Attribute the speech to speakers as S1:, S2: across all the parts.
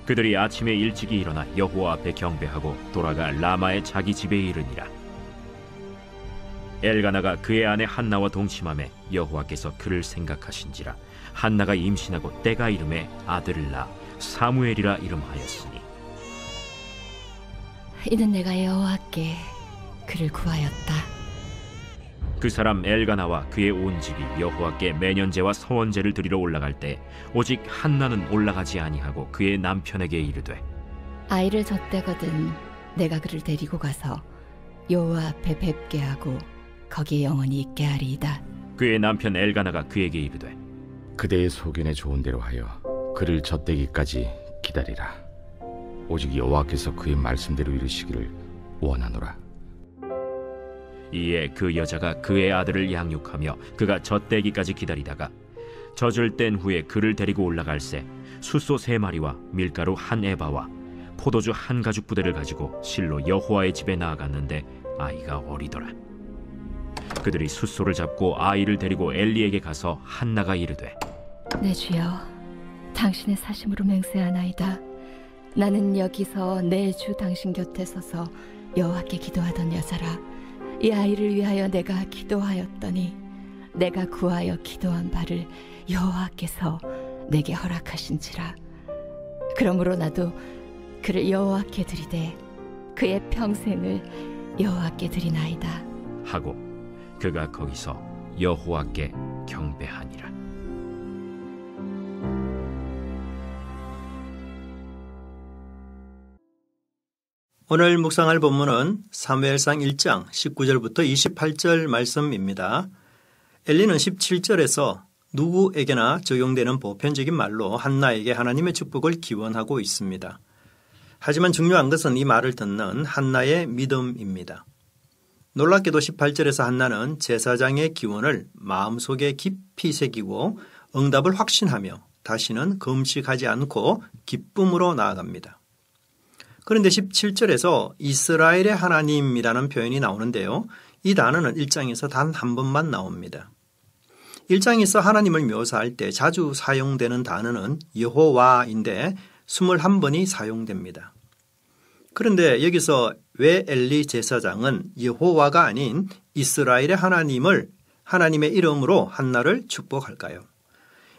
S1: 그들이 아침에 일찍이 일어나 여호와 앞에 경배하고 돌아가 라마의 자기 집에 이르니라. 엘가나가 그의 아내 한나와 동침함에 여호와께서 그를 생각하신지라. 한나가 임신하고 때가 이름에 아들을 낳아 사무엘이라 이름하였으니
S2: 이는 내가 여호와께 그를 구하였다.
S1: 그 사람 엘가나와 그의 온 집이 여호와께 매년제와 서원제를 드리러 올라갈 때 오직 한나는 올라가지 아니하고 그의 남편에게 이르되
S2: 아이를 젖대거든 내가 그를 데리고 가서 여호와 앞에 뵙게 하고 거기에 영원히 있게 하리이다.
S1: 그의 남편 엘가나가 그에게 이르되
S3: 그대의 소견에 좋은 대로 하여 그를 젖대기까지 기다리라. 오직 여호와께서 그의 말씀대로 이루시기를 원하노라.
S1: 이에 그 여자가 그의 아들을 양육하며 그가 젖대기까지 기다리다가 젖을 뗀 후에 그를 데리고 올라갈새 숫소 3마리와 밀가루 1에바와 포도주 1가죽 부대를 가지고 실로 여호와의 집에 나아갔는데 아이가 어리더라. 그들이 숫소를 잡고 아이를 데리고 엘리에게 가서 한나가 이르되
S2: 내 주여 당신의 사심으로 맹세하나이다. 나는 여기서 내 주 당신 곁에 서서 여호와께 기도하던 여자라. 이 아이를 위하여 내가 기도하였더니 내가 구하여 기도한 바를 여호와께서 내게 허락하신지라. 그러므로 나도 그를 여호와께 드리되 그의 평생을 여호와께 드리나이다
S1: 하고 그가 거기서 여호와께 경배하니라.
S4: 오늘 묵상할 본문은 사무엘상 1장 19절부터 28절 말씀입니다. 엘리는 17절에서 누구에게나 적용되는 보편적인 말로 한나에게 하나님의 축복을 기원하고 있습니다. 하지만 중요한 것은 이 말을 듣는 한나의 믿음입니다. 놀랍게도 18절에서 한나는 제사장의 기원을 마음속에 깊이 새기고 응답을 확신하며 다시는 금식하지 않고 기쁨으로 나아갑니다. 그런데 17절에서 이스라엘의 하나님이라는 표현이 나오는데요. 이 단어는 1장에서 단 한 번만 나옵니다. 1장에서 하나님을 묘사할 때 자주 사용되는 단어는 여호와인데 21번이 사용됩니다. 그런데 여기서 왜 엘리 제사장은 여호와가 아닌 이스라엘의 하나님의 이름으로 한나를 축복할까요?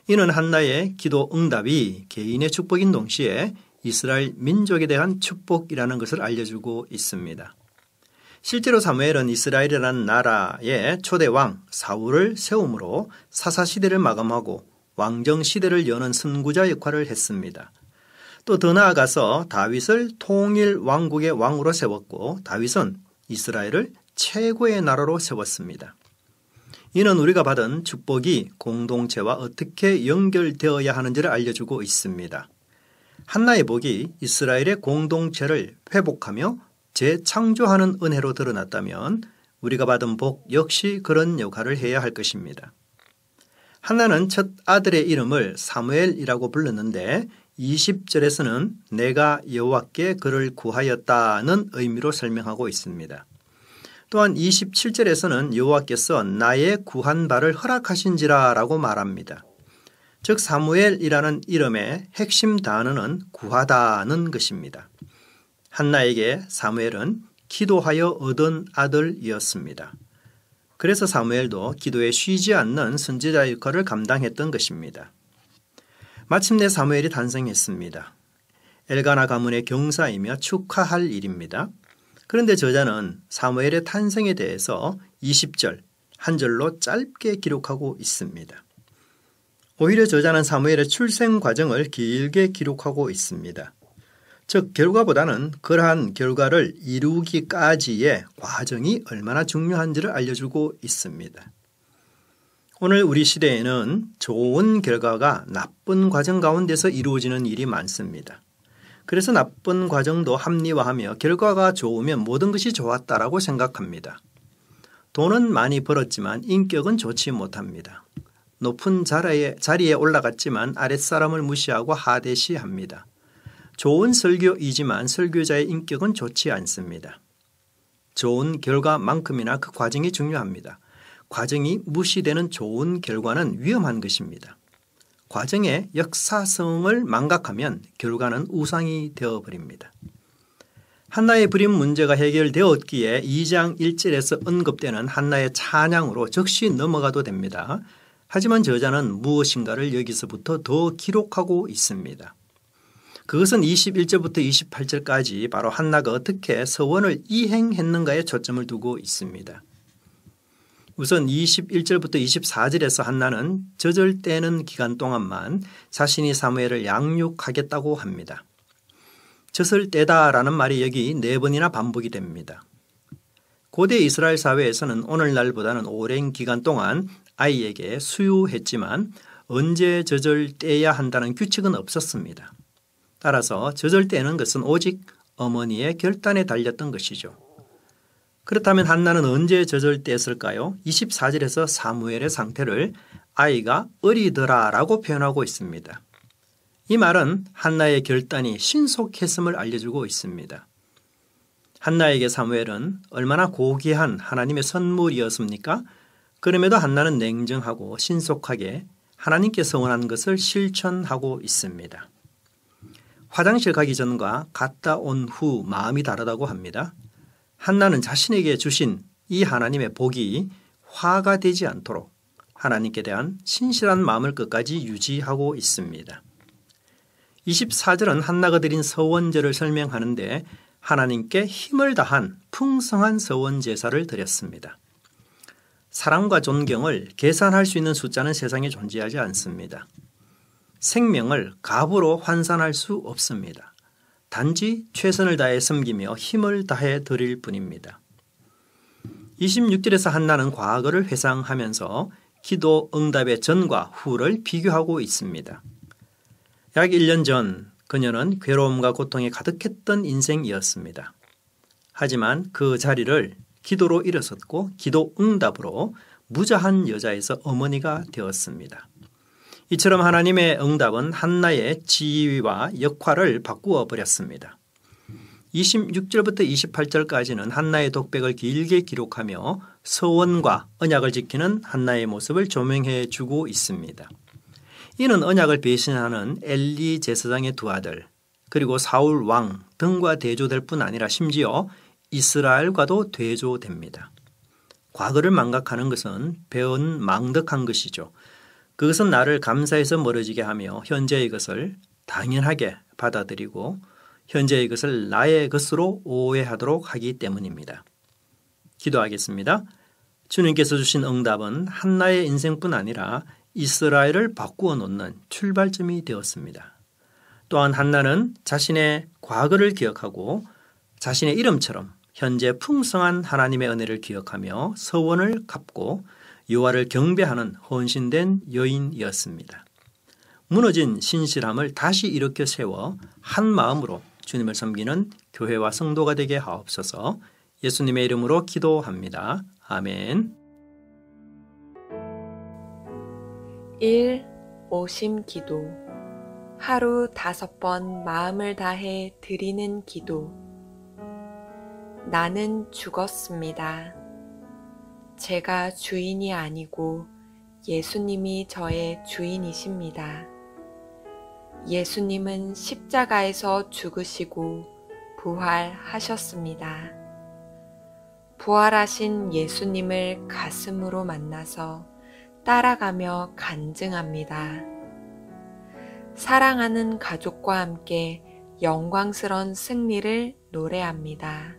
S4: 이는 한나의 기도 응답이 개인의 축복인 동시에 이스라엘 민족에 대한 축복이라는 것을 알려주고 있습니다. 실제로 사무엘은 이스라엘이라는 나라의 초대 왕 사울을 세움으로 사사시대를 마감하고 왕정시대를 여는 선구자 역할을 했습니다. 또 더 나아가서 다윗을 통일 왕국의 왕으로 세웠고 다윗은 이스라엘을 최고의 나라로 세웠습니다. 이는 우리가 받은 축복이 공동체와 어떻게 연결되어야 하는지를 알려주고 있습니다. 한나의 복이 이스라엘의 공동체를 회복하며 재창조하는 은혜로 드러났다면 우리가 받은 복 역시 그런 역할을 해야 할 것입니다. 한나는 첫 아들의 이름을 사무엘이라고 불렀는데 20절에서는 내가 여호와께 그를 구하였다는 의미로 설명하고 있습니다. 또한 27절에서는 여호와께서 나의 구한 바를 허락하신지라 라고 말합니다. 즉 사무엘이라는 이름의 핵심 단어는 구하다는 것입니다. 한나에게 사무엘은 기도하여 얻은 아들이었습니다. 그래서 사무엘도 기도에 쉬지 않는 선지자 역할을 감당했던 것입니다. 마침내 사무엘이 탄생했습니다. 엘가나 가문의 경사이며 축하할 일입니다. 그런데 저자는 사무엘의 탄생에 대해서 20절 한 절로 짧게 기록하고 있습니다. 오히려 저자는 사무엘의 출생 과정을 길게 기록하고 있습니다. 즉 결과보다는 그러한 결과를 이루기까지의 과정이 얼마나 중요한지를 알려주고 있습니다. 오늘 우리 시대에는 좋은 결과가 나쁜 과정 가운데서 이루어지는 일이 많습니다. 그래서 나쁜 과정도 합리화하며 결과가 좋으면 모든 것이 좋았다라고 생각합니다. 돈은 많이 벌었지만 인격은 좋지 못합니다. 높은 자리에 올라갔지만 아랫사람을 무시하고 하대시합니다. 좋은 설교이지만 설교자의 인격은 좋지 않습니다. 좋은 결과만큼이나 그 과정이 중요합니다. 과정이 무시되는 좋은 결과는 위험한 것입니다. 과정의 역사성을 망각하면 결과는 우상이 되어버립니다. 한나의 불임 문제가 해결되었기에 2장 1절에서 언급되는 한나의 찬양으로 즉시 넘어가도 됩니다. 하지만 저자는 무엇인가를 여기서부터 더 기록하고 있습니다. 그것은 21절부터 28절까지 바로 한나가 어떻게 서원을 이행했는가에 초점을 두고 있습니다. 우선 21절부터 24절에서 한나는 젖을 떼는 기간 동안만 자신이 사무엘을 양육하겠다고 합니다. 젖을 떼다라는 말이 여기 4번이나 반복이 됩니다. 고대 이스라엘 사회에서는 오늘날보다는 오랜 기간 동안 아이에게 수유했지만 언제 젖을 떼야 한다는 규칙은 없었습니다. 따라서 젖을 떼는 것은 오직 어머니의 결단에 달렸던 것이죠. 그렇다면 한나는 언제 젖을 뗐을까요? 24절에서 사무엘의 상태를 아이가 어리더라라고 표현하고 있습니다. 이 말은 한나의 결단이 신속했음을 알려주고 있습니다. 한나에게 사무엘은 얼마나 고귀한 하나님의 선물이었습니까? 그럼에도 한나는 냉정하고 신속하게 하나님께 서원한 것을 실천하고 있습니다. 화장실 가기 전과 갔다 온 후 마음이 다르다고 합니다. 한나는 자신에게 주신 이 하나님의 복이 화가 되지 않도록 하나님께 대한 신실한 마음을 끝까지 유지하고 있습니다. 24절은 한나가 드린 서원제를 설명하는데 하나님께 힘을 다한 풍성한 서원 제사를 드렸습니다. 사랑과 존경을 계산할 수 있는 숫자는 세상에 존재하지 않습니다. 생명을 값으로 환산할 수 없습니다. 단지 최선을 다해 섬기며 힘을 다해 드릴 뿐입니다. 26절에서 한나는 과거를 회상하면서 기도 응답의 전과 후를 비교하고 있습니다. 약 1년 전 그녀는 괴로움과 고통에 가득했던 인생이었습니다. 하지만 그 자리를 기도로 일어섰고 기도 응답으로 무자한 여자에서 어머니가 되었습니다. 이처럼 하나님의 응답은 한나의 지위와 역할을 바꾸어 버렸습니다. 26절부터 28절까지는 한나의 독백을 길게 기록하며 서원과 언약을 지키는 한나의 모습을 조명해 주고 있습니다. 이는 언약을 배신하는 엘리 제사장의 두 아들 그리고 사울 왕 등과 대조될 뿐 아니라 심지어 이스라엘과도 대조됩니다. 과거를 망각하는 것은 배운 망덕한 것이죠. 그것은 나를 감사해서 멀어지게 하며 현재의 것을 당연하게 받아들이고 현재의 것을 나의 것으로 오해하도록 하기 때문입니다. 기도하겠습니다. 주님께서 주신 응답은 한나의 인생뿐 아니라 이스라엘을 바꾸어 놓는 출발점이 되었습니다. 또한 한나는 자신의 과거를 기억하고 자신의 이름처럼 현재 풍성한 하나님의 은혜를 기억하며 서원을 갚고 여호와를 경배하는 헌신된 여인이었습니다. 무너진 신실함을 다시 일으켜 세워 한 마음으로 주님을 섬기는 교회와 성도가 되게 하옵소서. 예수님의 이름으로 기도합니다. 아멘.
S5: 1. 오심 기도. 하루 5번 마음을 다해 드리는 기도. 나는 죽었습니다. 제가 주인이 아니고 예수님이 저의 주인이십니다. 예수님은 십자가에서 죽으시고 부활하셨습니다. 부활하신 예수님을 가슴으로 만나서 따라가며 간증합니다. 사랑하는 가족과 함께 영광스러운 승리를 노래합니다.